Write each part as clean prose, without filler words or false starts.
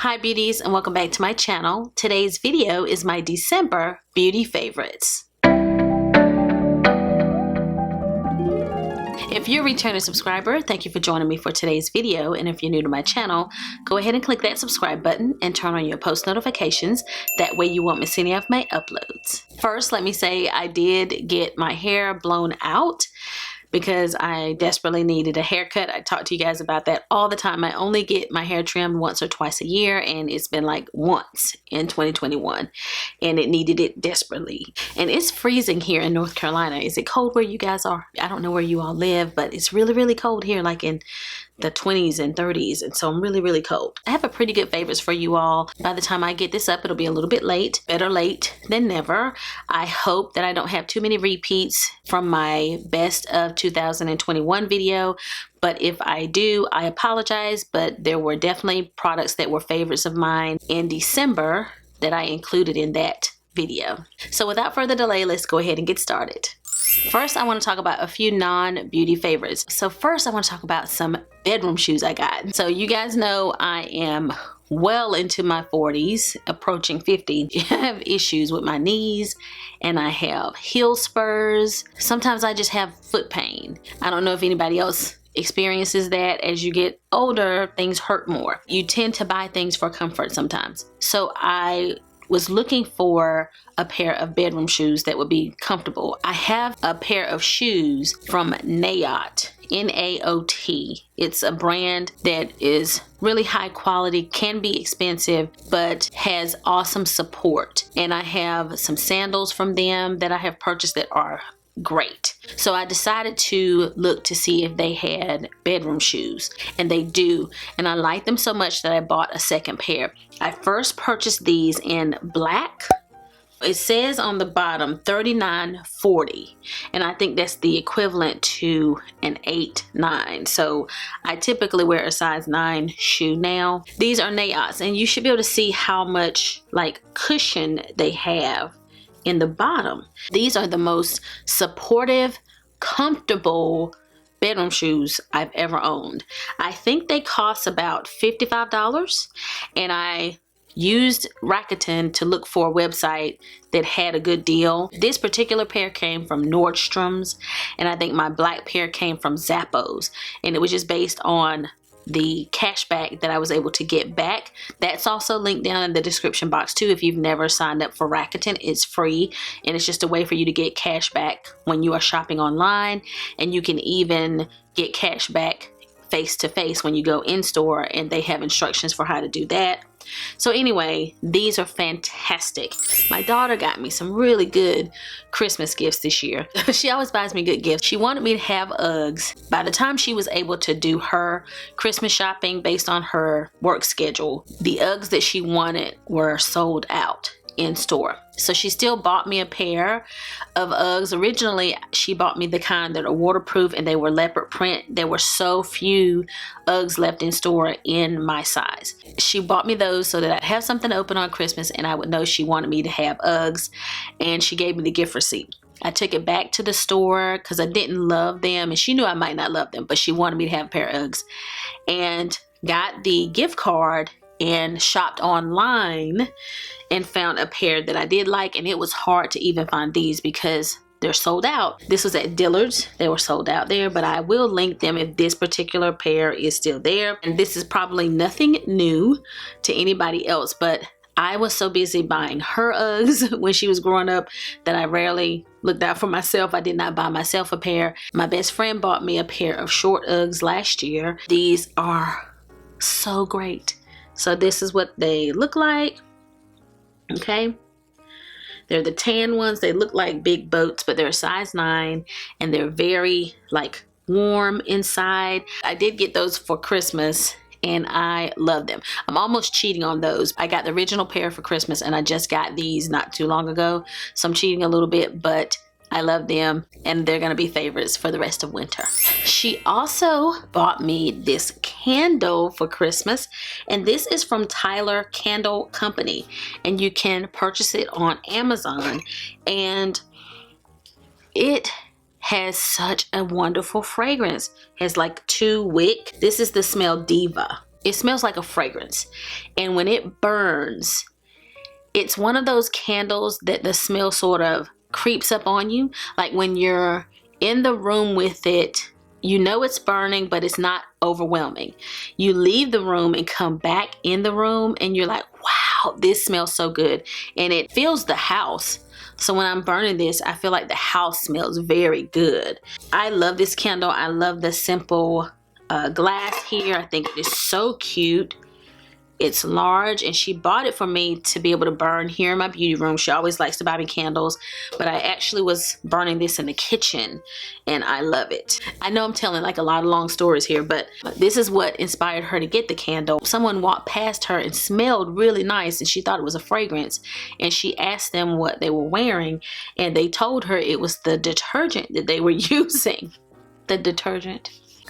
Hi beauties, and welcome back to my channel. Today's video is my December beauty favorites. If you're a returning subscriber, thank you for joining me for today's video, and if you're new to my channel, go ahead and click that subscribe button and turn on your post notifications. That way you won't miss any of my uploads. First, let me say I did get my hair blown out because I desperately needed a haircut. I talk to you guys about that all the time. I only get my hair trimmed once or twice a year, and it's been like once in 2021, and it needed it desperately. And it's freezing here in North Carolina. Is it cold where you guys are? I don't know where you all live, but it's really, really cold here, like in the 20s and 30s, and so I'm really, really cold. I have a pretty good favorites for you all. By the time I get this up, it'll be a little bit late. Better late than never. I hope that I don't have too many repeats from my best of 2021 video, but if I do, I apologize, but there were definitely products that were favorites of mine in December that I included in that video. So without further delay, let's go ahead and get started. First, I want to talk about a few non-beauty favorites. So first, I want to talk about some bedroom shoes I got. So you guys know I am well into my 40s, approaching 50. I have issues with my knees, and I have heel spurs. Sometimes I just have foot pain. I don't know if anybody else experiences that. As you get older, things hurt more. You tend to buy things for comfort sometimes. So I was looking for a pair of bedroom shoes that would be comfortable. I have a pair of shoes from Naot, N-A-O-T. It's a brand that is really high quality, can be expensive, but has awesome support. And I have some sandals from them that I have purchased that are great. So I decided to look to see if they had bedroom shoes, and they do, and I like them so much that I bought a second pair. I first purchased these in black. It says on the bottom $39.40, and I think that's the equivalent to an 8-9. So I typically wear a size 9 shoe now. These are Naots, and you should be able to see how much like cushion they have in the bottom. These are the most supportive, comfortable bedroom shoes I've ever owned. I think they cost about $55, and I used Rakuten to look for a website that had a good deal. This particular pair came from Nordstrom's, and I think my black pair came from Zappos, and it was just based on the cashback that I was able to get back. That's also linked down in the description box too. If you've never signed up for Rakuten, it's free, and it's just a way for you to get cash back when you are shopping online, and you can even get cash back face to face when you go in store, and they have instructions for how to do that. So anyway, these are fantastic. My daughter got me some really good Christmas gifts this year. She always buys me good gifts. She wanted me to have Uggs. By the time she was able to do her Christmas shopping based on her work schedule, the Uggs that she wanted were sold out in store. So she still bought me a pair of Uggs. Originally, she bought me the kind that are waterproof, and they were leopard print. There were so few Uggs left in store in my size. She bought me those so that I'd have something to open on Christmas, and I would know she wanted me to have Uggs, and she gave me the gift receipt. I took it back to the store because I didn't love them, and she knew I might not love them, but she wanted me to have a pair of Uggs, and got the gift card and shopped online and found a pair that I did like, and it was hard to even find these because they're sold out. This was at Dillard's. They were sold out there, but I will link them if this particular pair is still there. And this is probably nothing new to anybody else, but I was so busy buying her Uggs when she was growing up that I rarely looked out for myself. I did not buy myself a pair. My best friend bought me a pair of short Uggs last year. These are so great. So this is what they look like. Okay, they're the tan ones. They look like big boats, but they're a size 9, and they're very like warm inside. I did get those for Christmas, and I love them. I'm almost cheating on those. I got the original pair for Christmas, and I just got these not too long ago, so I'm cheating a little bit, but I love them, and they're gonna be favorites for the rest of winter. She also bought me this candle for Christmas, and this is from Tyler Candle Company, and you can purchase it on Amazon, and it has such a wonderful fragrance. It has like 2 wick. This is the smell Diva. It smells like a fragrance. And when it burns, it's one of those candles that the smell sort of creeps up on you. Like when you're in the room with it, you know it's burning, but it's not overwhelming. You leave the room and come back in the room and you're like, wow, this smells so good. And it fills the house. So when I'm burning this, I feel like the house smells very good. I love this candle. I love the simple glass here. I think it is so cute. It's large, and she bought it for me to be able to burn here in my beauty room. She always likes to buy me candles, but I actually was burning this in the kitchen and I love it. I know I'm telling like a lot of long stories here, but this is what inspired her to get the candle. Someone walked past her and smelled really nice and she thought it was a fragrance, and she asked them what they were wearing and they told her it was the detergent that they were using. The detergent.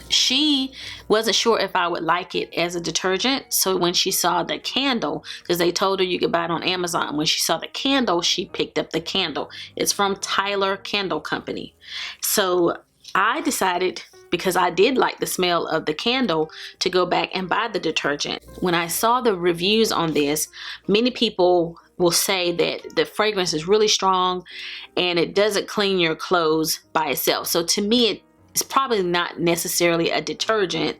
She wasn't sure if I would like it as a detergent, so when she saw the candle, because they told her you could buy it on Amazon, when she saw the candle, she picked up the candle. It's from Tyler Candle Company. So I decided, because I did like the smell of the candle, to go back and buy the detergent. When I saw the reviews on this, many people will say that the fragrance is really strong and it doesn't clean your clothes by itself. So to me, it's probably not necessarily a detergent.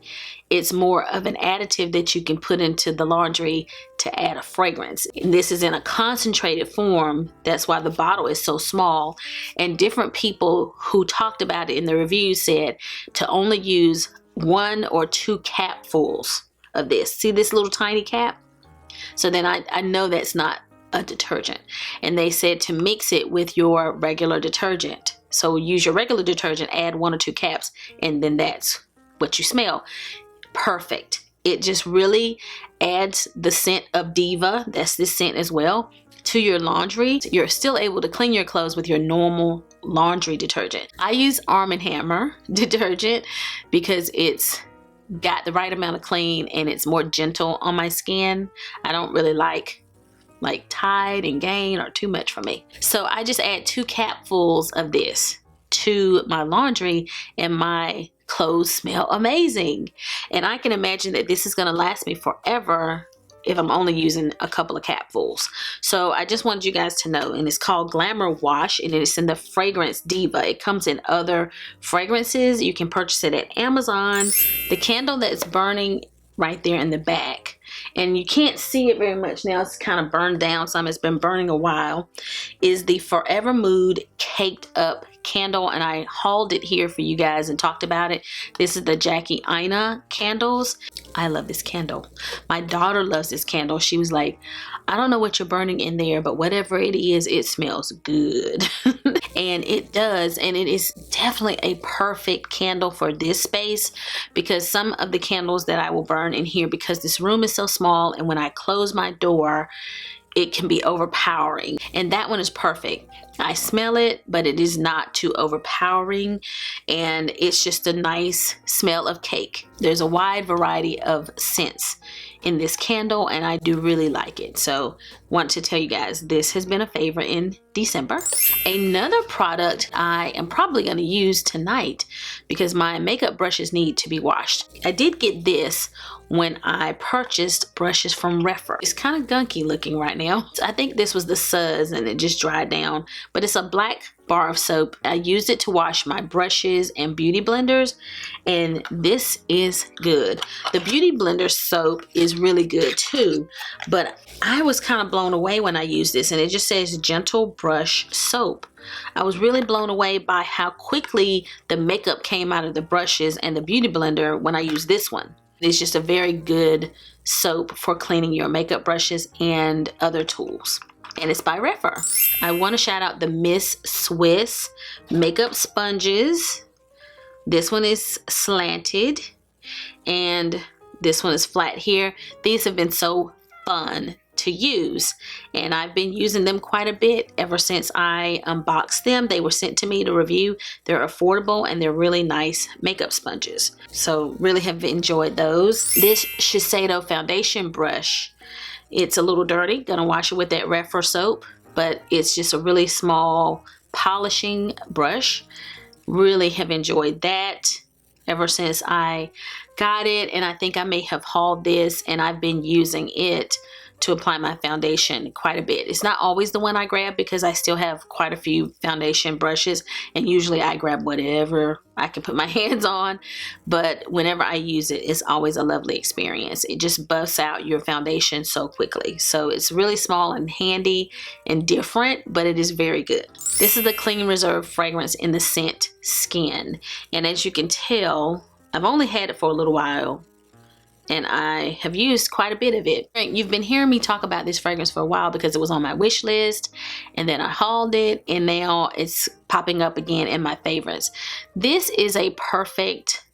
It's more of an additive that you can put into the laundry to add a fragrance. And this is in a concentrated form. That's why the bottle is so small. And different people who talked about it in the reviews said to only use 1 or 2 capfuls of this. See this little tiny cap? So then I know that's not a detergent. And they said to mix it with your regular detergent. So use your regular detergent, add 1 or 2 caps, and then that's what you smell. Perfect. It just really adds the scent of Diva, that's this scent as well, to your laundry. You're still able to clean your clothes with your normal laundry detergent. I use Arm & Hammer detergent because it's got the right amount of clean and it's more gentle on my skin. I don't really like Tide and Gain are too much for me. So I just add 2 capfuls of this to my laundry and my clothes smell amazing. And I can imagine that this is gonna last me forever if I'm only using a couple of capfuls. So I just wanted you guys to know, and it's called Glamour Wash, and it's in the fragrance Diva. It comes in other fragrances. You can purchase it at Amazon. The candle that's burning right there in the back, and you can't see it very much now, it's kind of burned down some, it's been burning a while, is the Forever Mood Caked Up candle, and I hauled it here for you guys and talked about it. This is the Jackie Aina candles. I love this candle. My daughter loves this candle. She was like, I don't know what you're burning in there, but whatever it is, it smells good. And it does, and it is definitely a perfect candle for this space, because some of the candles that I will burn in here, because this room is so small and when I close my door, it can be overpowering, and that one is perfect. I smell it, but it is not too overpowering, and it's just a nice smell of cake. There's a wide variety of scents in this candle, and I do really like it. So want to tell you guys, this has been a favorite in December. Another product I am probably going to use tonight because my makeup brushes need to be washed. I did get this when I purchased brushes from rephr. It's kind of gunky looking right now. I think this was the Suds and it just dried down, but it's a black bar of soap. I used it to wash my brushes and beauty blenders, and this is good. The beauty blender soap is really good too, but I was kind of blown away when I used this, and it just says gentle brush soap. I was really blown away by how quickly the makeup came out of the brushes and the beauty blender when I used this one. It's just a very good soap for cleaning your makeup brushes and other tools. And it's by rephr. I want to shout out the Miss Swiss makeup sponges. This one is slanted and this one is flat here. These have been so fun to use, and I've been using them quite a bit ever since I unboxed them. They were sent to me to review. They're affordable and they're really nice makeup sponges, so really have enjoyed those. This Shiseido foundation brush, it's a little dirty, gonna wash it with that rephr soap, but it's just a really small polishing brush. Really have enjoyed that. ever since I got it, and I think I may have hauled this, and I've been using it to apply my foundation quite a bit. It's not always the one I grab because I still have quite a few foundation brushes, and usually I grab whatever I can put my hands on, but whenever I use it, it's always a lovely experience. It just buffs out your foundation so quickly. So it's really small and handy and different, but it is very good. This is the Clean Reserve fragrance in the scent Skin, and as you can tell, I've only had it for a little while, and I have used quite a bit of it. You've been hearing me talk about this fragrance for a while because it was on my wish list, and then I hauled it, and now it's popping up again in my favorites. This is a perfect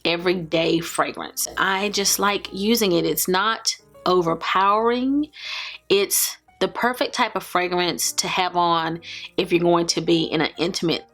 everyday fragrance. I just like using it. It's not overpowering. It's the perfect type of fragrance to have on if you're going to be in an intimate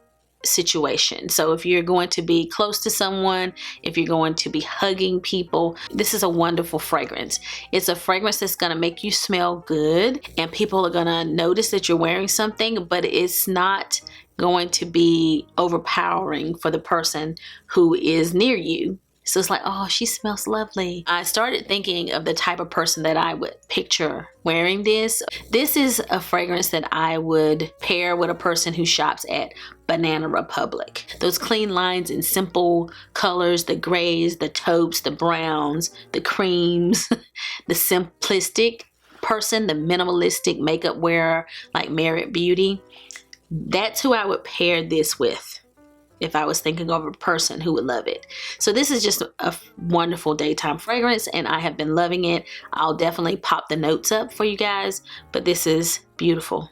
situation. So if you're going to be close to someone, if you're going to be hugging people, this is a wonderful fragrance. It's a fragrance that's going to make you smell good, and people are going to notice that you're wearing something, but it's not going to be overpowering for the person who is near you. So it's like, oh, she smells lovely. I started thinking of the type of person that I would picture wearing this. This is a fragrance that I would pair with a person who shops at Banana Republic. Those clean lines and simple colors, the grays, the taupes, the browns, the creams, the simplistic person, the minimalistic makeup wearer like Merit Beauty. That's who I would pair this with if I was thinking of a person who would love it. So this is just a wonderful daytime fragrance, and I have been loving it. I'll definitely pop the notes up for you guys, but this is beautiful.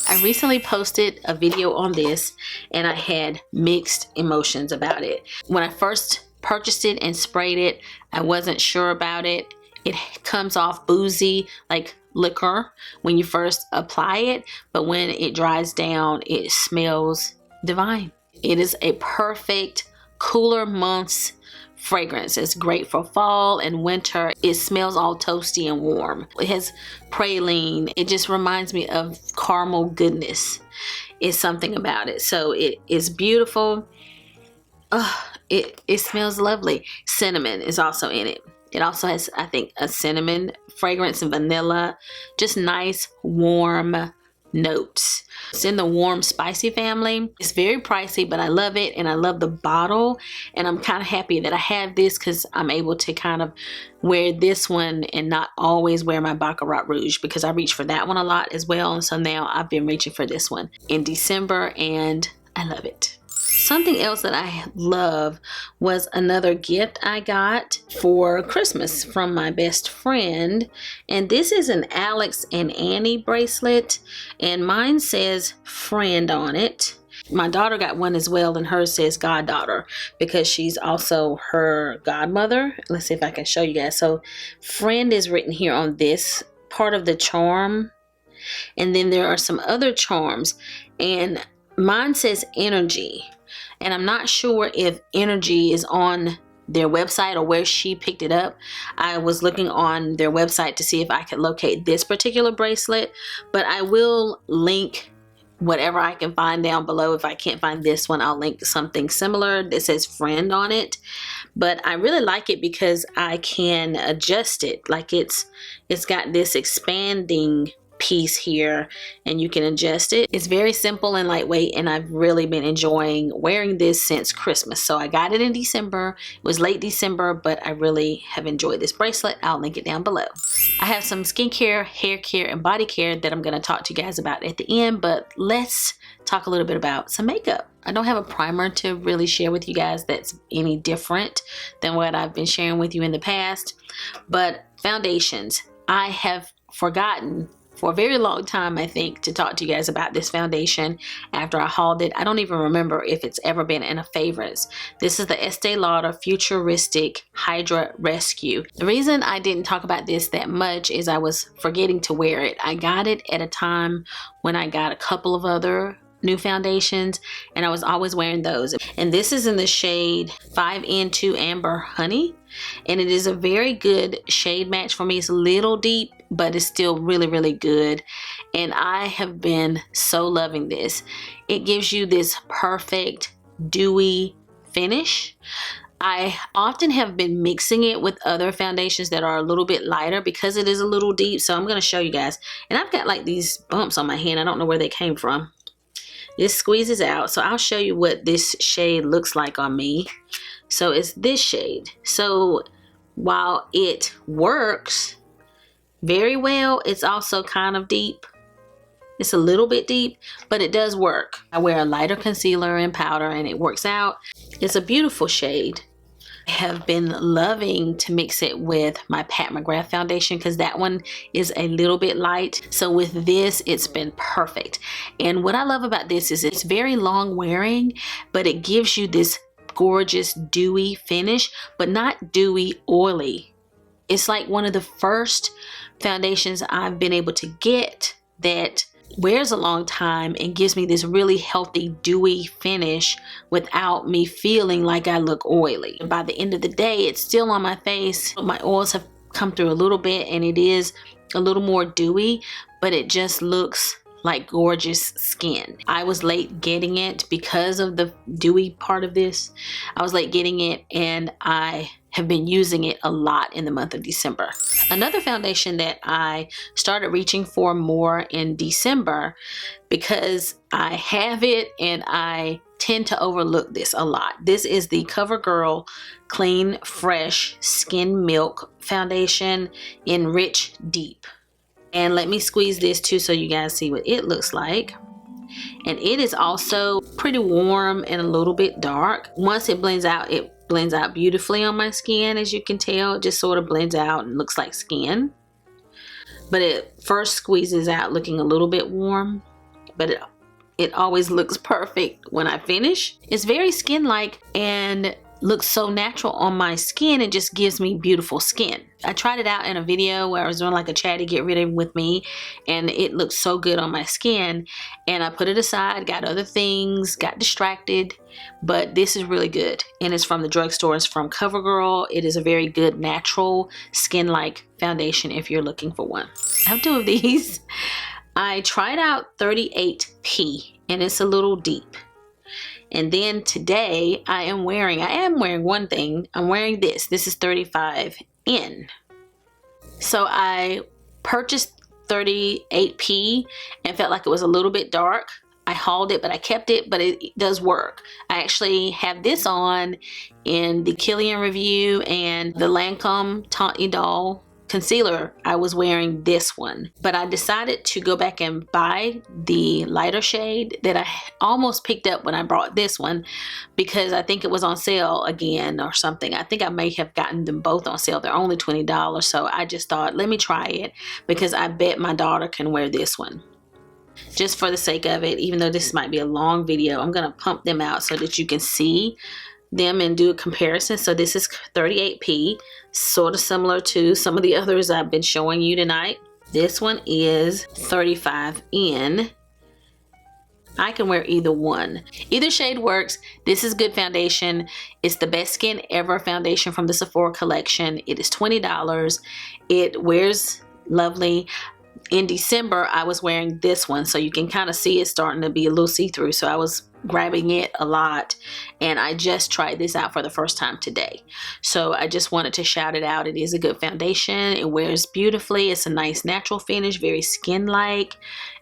I recently posted a video on this, and I had mixed emotions about it. When I first purchased it and sprayed it, I wasn't sure about it. It comes off boozy, like liquor, when you first apply it, but when it dries down, it smells divine. It is a perfect cooler months fragrance. It's great for fall and winter. It smells all toasty and warm. It has praline. It just reminds me of caramel goodness. It's something about it. So it is beautiful. It smells lovely. Cinnamon is also in it. It also has, I think, a cinnamon fragrance and vanilla. Just nice, warm notes. It's in the warm spicy family. It's very pricey, but I love it, and I love the bottle, and I'm kind of happy that I have this because I'm able to kind of wear this one and not always wear my Baccarat Rouge, because I reach for that one a lot as well, and so now I've been reaching for this one in December, and I love it. Something else that I love was another gift I got for Christmas from my best friend, and this is an Alex and Ani bracelet, and mine says friend on it. My daughter got one as well, and hers says goddaughter because she's also her godmother. Let's see if I can show you guys. So friend is written here on this part of the charm, and then there are some other charms, and mine says energy. And I'm not sure if energy is on their website or where she picked it up. I was looking on their website to see if I could locate this particular bracelet, but I will link whatever I can find down below. If I can't find this one, I'll link something similar that says friend on it. But I really like it because I can adjust it. Like it's got this expanding piece here, and you can adjust it. It's very simple and lightweight, and I've really been enjoying wearing this since Christmas. So I got it in December. It was late December, but I really have enjoyed this bracelet. I'll link it down below. I have some skincare, hair care, and body care that I'm going to talk to you guys about at the end, but let's talk a little bit about some makeup. I don't have a primer to really share with you guys that's any different than what I've been sharing with you in the past, but foundations. I have forgotten for a very long time, I think, to talk to you guys about this foundation after I hauled it. I don't even remember if it's ever been in a favorites. This is the Estée Lauder Futuristic Hydra Rescue. The reason I didn't talk about this that much is I was forgetting to wear it. I got it at a time when I got a couple of other new foundations, and I was always wearing those. And this is in the shade 5N2 Amber Honey, and it is a very good shade match for me. It's a little deep, but it's still really, really good, and I have been so loving this. It gives you this perfect dewy finish. I often have been mixing it with other foundations that are a little bit lighter because it is a little deep. So I'm going to show you guys. And I've got like these bumps on my hand. I don't know where they came from. This squeezes out. So I'll show you what this shade looks like on me. So it's this shade. So while it works very well, it's also kind of deep. It's a little bit deep, but it does work. I wear a lighter concealer and powder and it works out. It's a beautiful shade. I have been loving to mix it with my Pat McGrath foundation because that one is a little bit light. So with this, it's been perfect. And what I love about this is it's very long wearing, but it gives you this gorgeous dewy finish, but not dewy oily. It's like one of the first foundations I've been able to get that wears a long time and gives me this really healthy dewy finish without me feeling like I look oily. By the end of the day, it's still on my face. My oils have come through a little bit and it is a little more dewy, but it just looks like gorgeous skin. I was late getting it because of the dewy part of this. I was late getting it and I have been using it a lot in the month of December. Another foundation that I started reaching for more in December because I have it and I tend to overlook this a lot. This is the CoverGirl Clean Fresh Skin Milk Foundation in Rich Deep. And let me squeeze this too so you guys see what it looks like. And it is also pretty warm and a little bit dark. Once it blends out beautifully on my skin, as you can tell. It just sort of blends out and looks like skin. But it first squeezes out looking a little bit warm, but it always looks perfect when I finish. It's very skin-like and looks so natural on my skin. It just gives me beautiful skin. I tried it out in a video where I was doing like a chatty get rid of with me, and it looked so good on my skin, and I put it aside, got other things, got distracted, but this is really good. And it's from the drugstore. It's from CoverGirl. It is a very good natural skin-like foundation if you're looking for one. I have two of these. I tried out 38P and it's a little deep. And then today I am wearing one thing. I'm wearing this. This is 35N. So I purchased 38P and felt like it was a little bit dark. I hauled it, but I kept it, but it does work. I actually have this on in the KILIAN review and the Lancôme Teint Idole concealer. I was wearing this one, but I decided to go back and buy the lighter shade that I almost picked up when I brought this one because I think it was on sale again or something. I think I may have gotten them both on sale. They're only $20, so I just thought, let me try it because I bet my daughter can wear this one. Just for the sake of it, even though this might be a long video, I'm gonna pump them out so that you can see them and do a comparison. So this is 38P, sort of similar to some of the others I've been showing you tonight. This one is 35N. I can wear either one. Either shade works. This is good foundation. It's the Best Skin Ever foundation from the Sephora collection. It is $20. It wears lovely. In December, I was wearing this one, so you can kind of see it starting to be a little see-through. So I was grabbing it a lot, and I just tried this out for the first time today. So I just wanted to shout it out. It is a good foundation. It wears beautifully. It's a nice natural finish, very skin-like,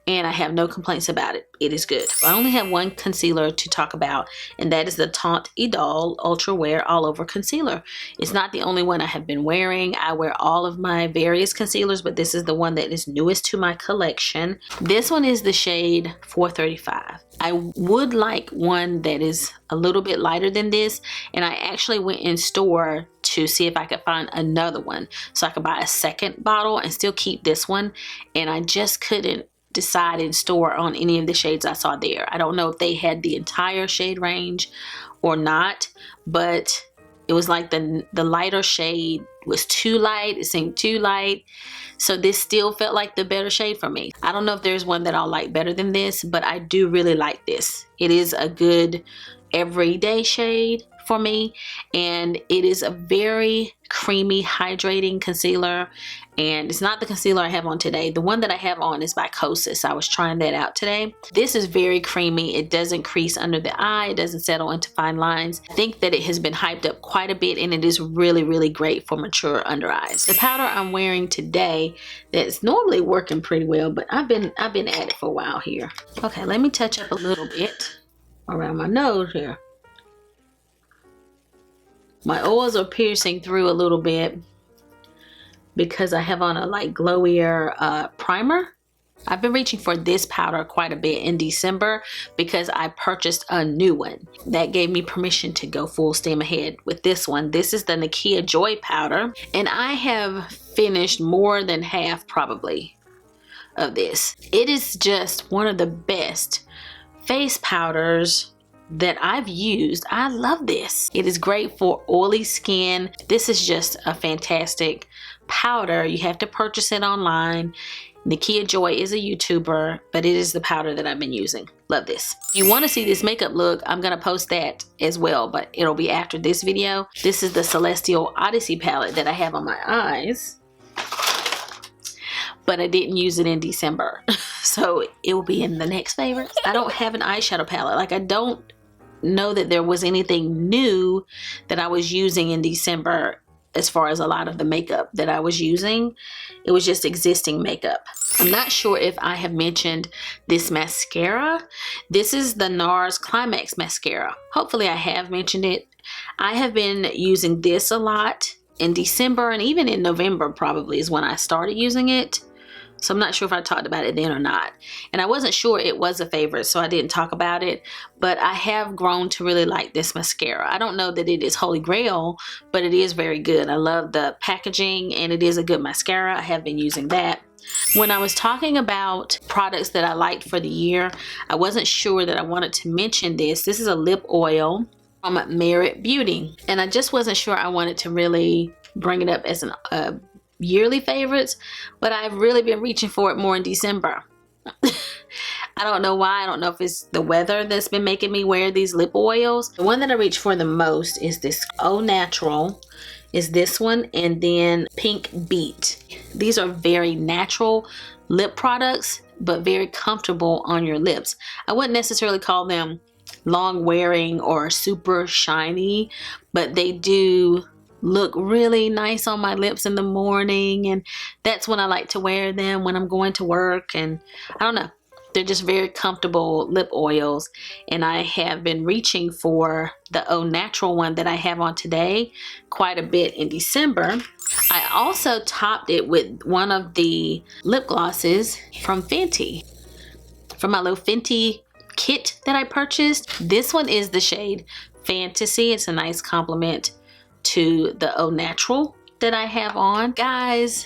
and I have no complaints about it. It is good. I only have one concealer to talk about, and that is the Teint Idole Ultra Wear All Over Concealer. It's not the only one I have been wearing. I wear all of my various concealers, but this is the one that is newest to my collection. This one is the shade 435. I would like one that is a little bit lighter than this, and I actually went in store to see if I could find another one so I could buy a second bottle and still keep this one, and I just couldn't decide in store on any of the shades I saw there. I don't know if they had the entire shade range or not, but it was like the lighter shade was too light. It seemed too light. So this still felt like the better shade for me. I don't know if there's one that I'll like better than this, but I do really like this. It is a good everyday shade for me, and it is a very creamy hydrating concealer, and it's not the concealer I have on today. The one that I have on is by Kosas. I was trying that out today. This is very creamy. It doesn't crease under the eye. It doesn't settle into fine lines. I think that it has been hyped up quite a bit, and it is really, really great for mature under eyes. The powder I'm wearing today that's normally working pretty well, but I've been at it for a while here. Okay, let me touch up a little bit around my nose here. My oils are piercing through a little bit because I have on a like glowier primer. I've been reaching for this powder quite a bit in December because I purchased a new one. That gave me permission to go full steam ahead with this one. This is the Nakia Joy powder, and I have finished more than half probably of this. It is just one of the best face powders that I've used. I love this. It is great for oily skin. This is just a fantastic powder. You have to purchase it online. Nakia Joy is a YouTuber, but it is the powder that I've been using. Love this. If you want to see this makeup look, I'm going to post that as well, but it'll be after this video. This is the Celestial Odyssey palette that I have on my eyes, but I didn't use it in December. So it will be in the next favorites. I don't have an eyeshadow palette. Like, I don't know that there was anything new that I was using in December as far as a lot of the makeup that I was using. It was just existing makeup. I'm not sure if I have mentioned this mascara. This is the NARS Climax mascara. Hopefully I have mentioned it. I have been using this a lot in December, and even in November probably is when I started using it. So I'm not sure if I talked about it then or not. And I wasn't sure it was a favorite, so I didn't talk about it. But I have grown to really like this mascara. I don't know that it is holy grail, but it is very good. I love the packaging, and it is a good mascara. I have been using that. When I was talking about products that I liked for the year, I wasn't sure that I wanted to mention this. This is a lip oil from Merit Beauty. And I just wasn't sure I wanted to really bring it up as an yearly favorites, but I've really been reaching for it more in December. I don't know why. I don't know if it's the weather that's been making me wear these lip oils. The one that I reach for the most is this Au Natural, is this one, and then Pink Beat. These are very natural lip products, but very comfortable on your lips. I wouldn't necessarily call them long wearing or super shiny, but they do look really nice on my lips in the morning, and that's when I like to wear them, when I'm going to work. And I don't know, they're just very comfortable lip oils, and I have been reaching for the Au Natural one that I have on today quite a bit in December. I also topped it with one of the lip glosses from Fenty, from my little Fenty kit that I purchased. This one is the shade Fantasy. It's a nice compliment to the Au Natural that I have on. Guys,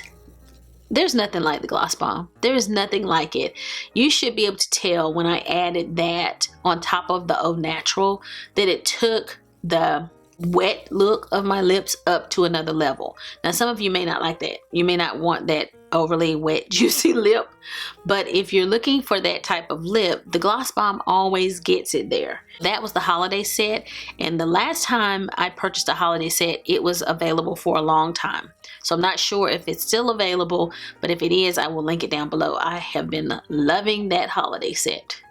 there's nothing like the Gloss Bomb. There is nothing like it. You should be able to tell when I added that on top of the Au Natural that it took the wet look of my lips up to another level. Now, some of you may not like that. You may not want that overly wet, juicy lip, but if you're looking for that type of lip, the Gloss Bomb always gets it there. That was the holiday set, and the last time I purchased a holiday set, it was available for a long time. So I'm not sure if it's still available, but if it is, I will link it down below. I have been loving that holiday set.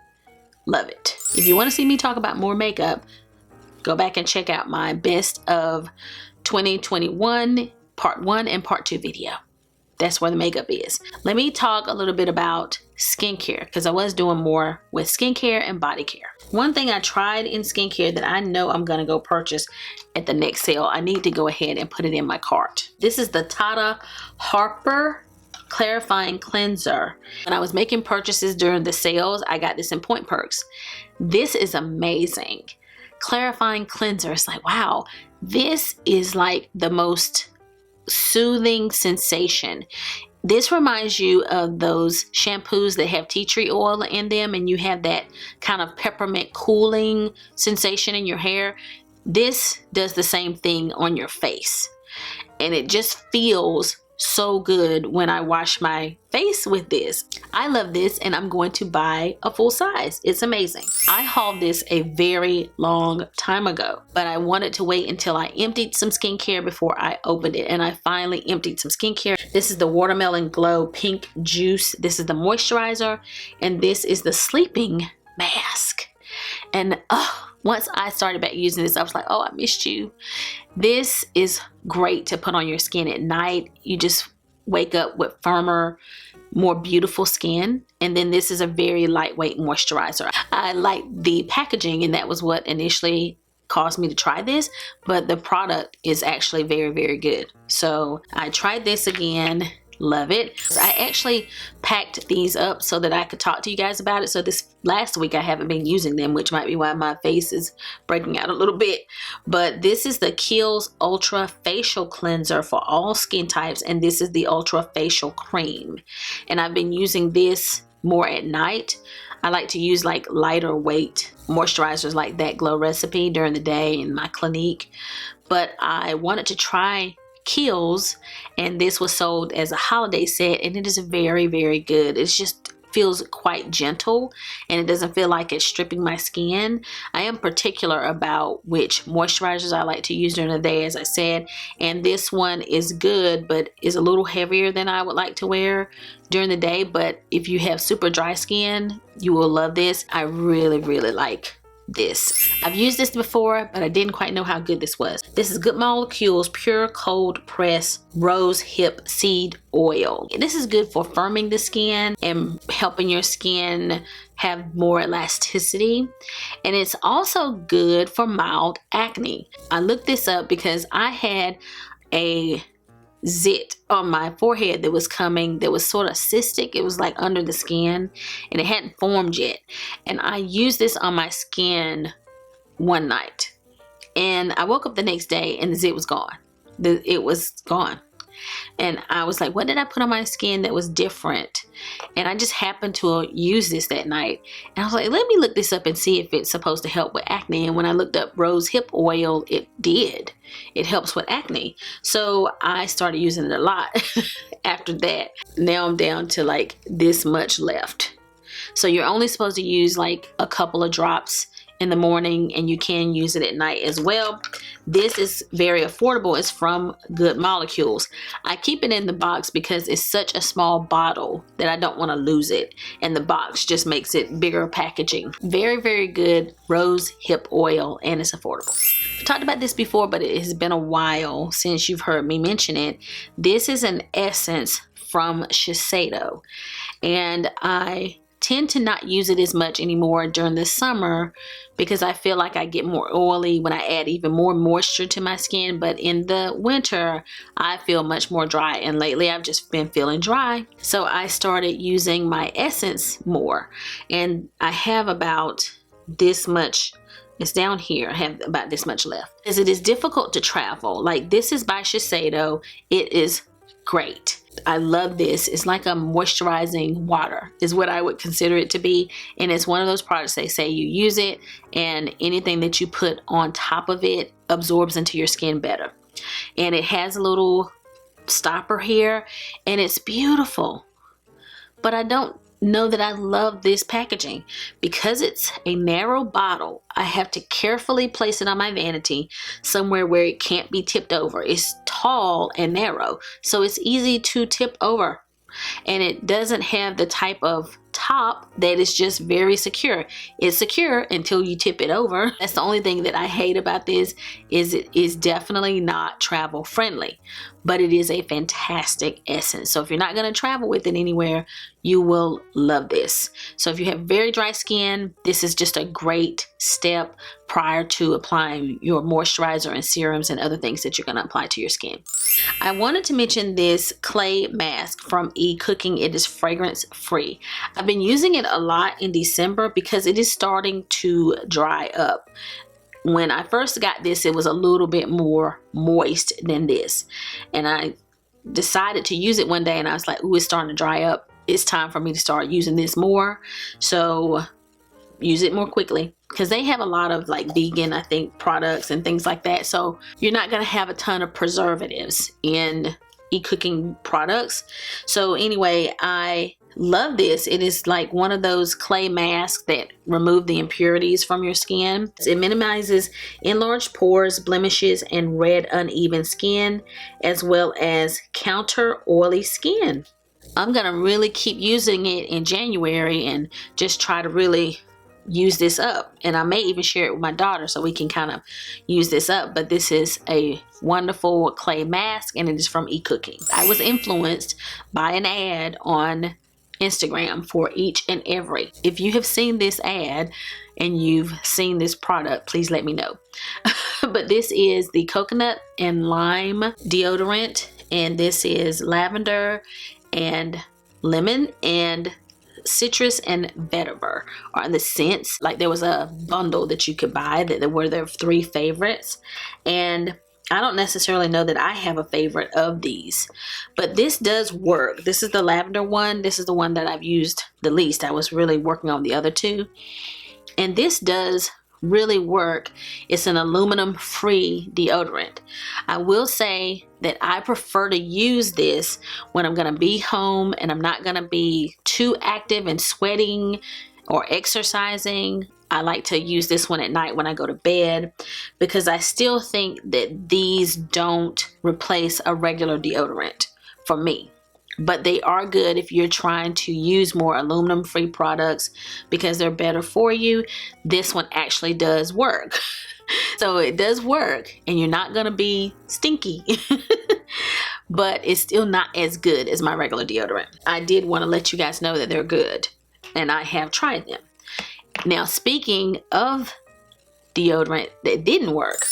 Love it. If you want to see me talk about more makeup, go back and check out my best of 2021 part 1 and part 2 video. That's where the makeup is. Let me talk a little bit about skincare, because I was doing more with skincare and body care. One thing I tried in skincare that I know I'm gonna go purchase at the next sale, I need to go ahead and put it in my cart. This is the Tata Harper Clarifying Cleanser. When I was making purchases during the sales, I got this in Point Perks. This is amazing. Clarifying cleanser. It's like, wow, this is like the most soothing sensation. This reminds you of those shampoos that have tea tree oil in them, and you have that kind of peppermint cooling sensation in your hair. This does the same thing on your face, and it just feels so good when I wash my face with this. I love this, and I'm going to buy a full size. It's amazing. I hauled this a very long time ago, but I wanted to wait until I emptied some skincare before I opened it, and I finally emptied some skincare. This is the Watermelon Glow Pink Juice. This is the moisturizer, and this is the sleeping mask. And once I started back using this, I was like, oh, I missed you. This is great to put on your skin at night. You just wake up with firmer, more beautiful skin. And then this is a very lightweight moisturizer. I like the packaging, and that was what initially caused me to try this, but the product is actually very, very good. So I tried this again. Love it. I actually packed these up so that I could talk to you guys about it. So this last week I haven't been using them, which might be why my face is breaking out a little bit. But this is the Kiehl's Ultra Facial Cleanser for all skin types, and this is the Ultra Facial Cream. And I've been using this more at night. I like to use like lighter weight moisturizers like that Glow Recipe during the day in my Clinique. But I wanted to try Kiehl's, and this was sold as a holiday set, and it is very, very good. It just feels quite gentle, and it doesn't feel like it's stripping my skin. I am particular about which moisturizers I like to use during the day, as I said, and this one is good, but is a little heavier than I would like to wear during the day. But if you have super dry skin, you will love this. I really, really like this. I've used this before, but I didn't quite know how good this was. This is Good Molecules Pure Cold Press Rose Hip Seed Oil. This is good for firming the skin and helping your skin have more elasticity. And it's also good for mild acne. I looked this up because I had a zit on my forehead that was coming, that was sort of cystic. It was like under the skin, and it hadn't formed yet. And I used this on my skin one night, and I woke up the next day and the zit was gone. It was gone. And I was like, what did I put on my skin that was different? And I just happened to use this that night. And I was like, let me look this up and see if it's supposed to help with acne. And when I looked up rose hip oil, it did. It helps with acne. So I started using it a lot after that. Now I'm down to like this much left. So you're only supposed to use like a couple of drops in the morning, and you can use it at night as well. This is very affordable. It's from Good Molecules. I keep it in the box because it's such a small bottle that I don't want to lose it, and the box just makes it bigger packaging. Very, very good rose hip oil, and it's affordable. I've talked about this before, but it has been a while since you've heard me mention it. This is an essence from Shiseido, and I tend to not use it as much anymore during the summer because I feel like I get more oily when I add even more moisture to my skin. But in the winter, I feel much more dry, and lately I've just been feeling dry. So I started using my essence more, and I have about this much. It's down here. I have about this much left. As it is difficult to travel, like this is by Shiseido. It is great. I love this. It's like a moisturizing water is what I would consider it to be. And it's one of those products they say you use it and anything that you put on top of it absorbs into your skin better. And it has a little stopper here, and it's beautiful. But I don't know that I love this packaging because it's a narrow bottle. I have to carefully place it on my vanity somewhere where it can't be tipped over. It's tall and narrow, so it's easy to tip over, and it doesn't have the type of top that is just very secure. It's secure until you tip it over. That's the only thing that I hate about this. Is it is definitely not travel friendly, but it is a fantastic essence. So if you're not going to travel with it anywhere, you will love this. So if you have very dry skin, this is just a great step prior to applying your moisturizer and serums and other things that you're going to apply to your skin. I wanted to mention this clay mask from Ecooking. It is fragrance free. I've been using it a lot in December because it is starting to dry up. When I first got this, it was a little bit more moist than this, and I decided to use it one day, and I was like, ooh, it's starting to dry up. It's time for me to start using this more. So use it more quickly, because they have a lot of like vegan, I think, products and things like that. So you're not going to have a ton of preservatives in Ecooking products. So anyway, I love this. It is like one of those clay masks that remove the impurities from your skin. It minimizes enlarged pores, blemishes, and red uneven skin, as well as counter oily skin. I'm gonna really keep using it in January and just try to really use this up, and I may even share it with my daughter so we can kind of use this up. But this is a wonderful clay mask, and it is from Ecooking. I was influenced by an ad on Instagram for each and every. If you have seen this ad and you've seen this product, please let me know. But this is the coconut and lime deodorant, and this is lavender and lemon and citrus and vetiver are the scents. Like, there was a bundle that you could buy that were their 3 favorites, and I don't necessarily know that I have a favorite of these, but this does work. This is the lavender one. This is the one that I've used the least. I was really working on the other 2, and this does really work. It's an aluminum free deodorant. I will say that I prefer to use this when I'm gonna be home and I'm not gonna be too active and sweating or exercising. I like to use this one at night when I go to bed, because I still think that these don't replace a regular deodorant for me. But they are good if you're trying to use more aluminum free products because they're better for you. This one actually does work. So it does work, and you're not gonna be stinky. But it's still not as good as my regular deodorant. I did want to let you guys know that they're good, and I have tried them. Now, speaking of deodorant that didn't work,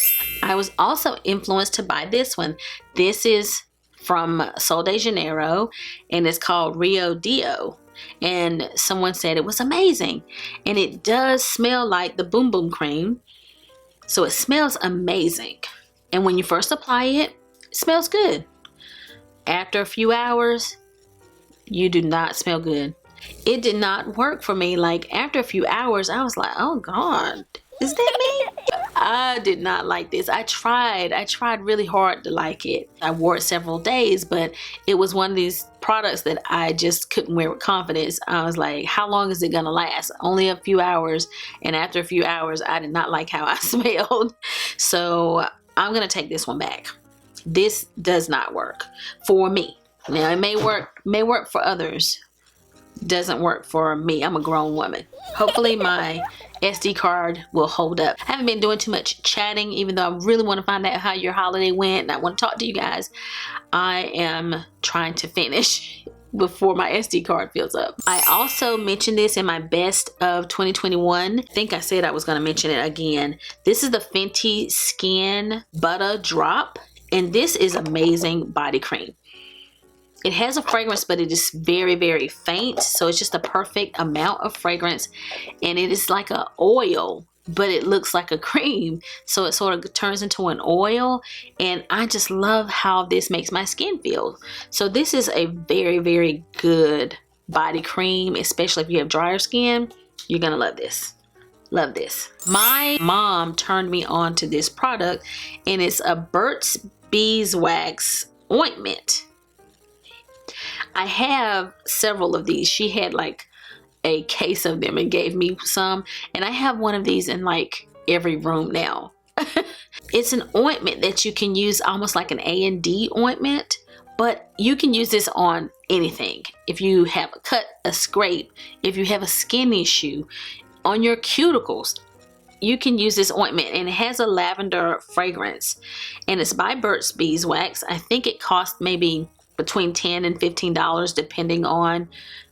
I was also influenced to buy this one. This is from Sol de Janeiro, and it's called Rio Deo, and someone said it was amazing, and it does smell like the Boom Boom cream, so it smells amazing. And when you first apply it, it smells good. After a few hours, you do not smell good. It did not work for me. Like, after a few hours, I was like, oh God, is that me? I did not like this. I tried really hard to like it. I wore it several days, but it was one of these products that I just couldn't wear with confidence. I was like, how long is it gonna last? Only a few hours. And after a few hours, I did not like how I smelled. So I'm gonna take this one back. This does not work for me. Now, it may work for others. Doesn't work for me. I'm a grown woman. Hopefully my SD card will hold up. I haven't been doing too much chatting, even though I really want to find out how your holiday went and I want to talk to you guys. I am trying to finish before my SD card fills up. I also mentioned this in my best of 2021. I think I said I was going to mention it again. This is the Fenty Skin Butta Drop, and this is amazing body cream. It has a fragrance, but it is very, very faint. So it's just a perfect amount of fragrance. And it is like an oil, but it looks like a cream. So it sort of turns into an oil. And I just love how this makes my skin feel. So this is a very, very good body cream, especially if you have drier skin. You're gonna love this. Love this. My mom turned me on to this product, and it's a Burt's Beeswax ointment. I have several of these. She had like a case of them and gave me some, and I have one of these in like every room now. It's an ointment that you can use almost like an A&D ointment, but you can use this on anything. If you have a cut, a scrape, if you have a skin issue, on your cuticles, you can use this ointment, and it has a lavender fragrance, and it's by Burt's Beeswax. I think it cost maybe between $10 and $15 depending on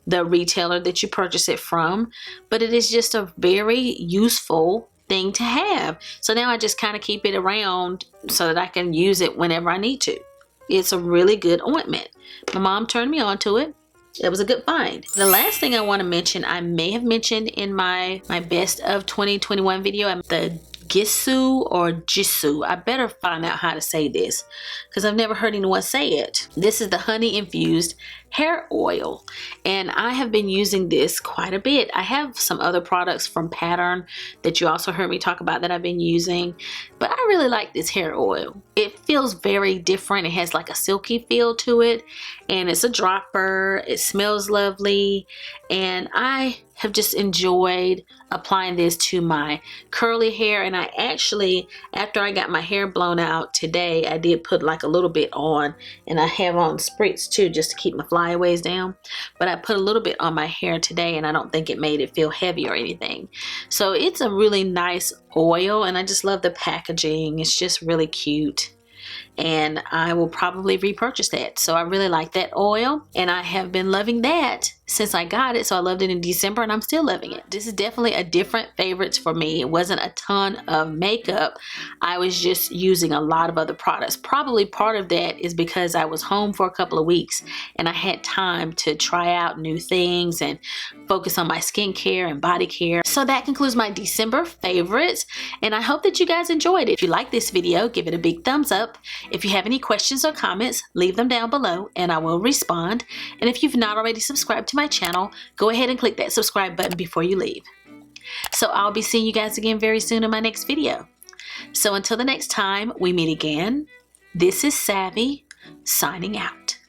the retailer that you purchase it from, but it is just a very useful thing to have. So now I just kind of keep it around so that I can use it whenever I need to. It's a really good ointment. My mom turned me on to it. It was a good find. The last thing I want to mention, I may have mentioned in my best of 2021 video, the Gisou or Gisou. I better find out how to say this because I've never heard anyone say it. This is the honey infused hair oil, and I have been using this quite a bit. I have some other products from Pattern that you also heard me talk about that I've been using, but I really like this hair oil. It feels very different. It has like a silky feel to it, and it's a dropper. It smells lovely, and I have just enjoyed applying this to my curly hair. And I actually, after I got my hair blown out today, I did put like a little bit on, and I have on spritz too just to keep my flyaways down, but I put a little bit on my hair today, and I don't think it made it feel heavy or anything. So it's a really nice oil, and I just love the packaging. It's just really cute, and I will probably repurchase that. So I really like that oil, and I have been loving that since I got it. So I loved it in December, and I'm still loving it. This is definitely a different favorites for me. It wasn't a ton of makeup. I was just using a lot of other products. Probably part of that is because I was home for a couple of weeks, and I had time to try out new things and focus on my skincare and body care. So that concludes my December favorites, and I hope that you guys enjoyed it. If you like this video, give it a big thumbs up. If you have any questions or comments, leave them down below and I will respond. And if you've not already subscribed to my channel, go ahead and click that subscribe button before you leave. So I'll be seeing you guys again very soon in my next video. So until the next time we meet again, this is Savvy signing out.